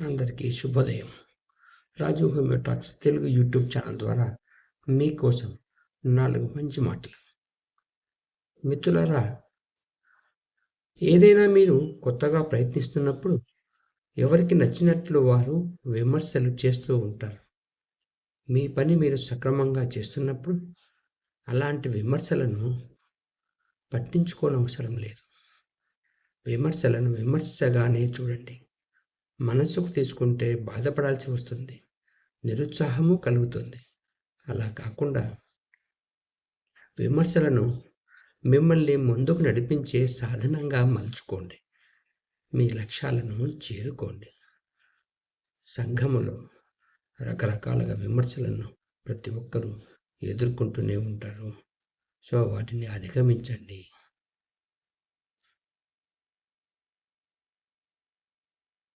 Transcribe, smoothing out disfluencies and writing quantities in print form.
అందరికీ శుభోదయం. రాజు హోమియోటాక్స్ Telugu YouTube channel ద్వారా మీకోసం 4 మంచి మాటలు. మిత్రులారా, ఏదైనా మీరు కొత్తగా ప్రయత్నిస్తున్నప్పుడు ఎవరికి నచ్చినట్లు వారు విమర్శలు చేస్తూ ఉంటారు. మీ పని మీరు సక్రమంగా చేస్తున్నప్పుడు అలాంటి విమర్శలను పట్టించుకోనవసరం లేదు. విమర్శలను విమర్శగానే చూడండి. మనసుకు తీసుకుంటే బాధపడాల్సి వస్తుంది, నిరుత్సాహము కలుగుతుంది. అలా కాకుండా విమర్శలను మిమ్మల్ని ముందుకు నడిపించే సాధనంగా మలుచుకోండి. మీ లక్ష్యాలను చేరుకోండి. సంఘములో రకరకాలుగా విమర్శలను ప్రతి ఒక్కరూ ఎదుర్కొంటూనే ఉంటారు. సో వాటిని అధిగమించండి.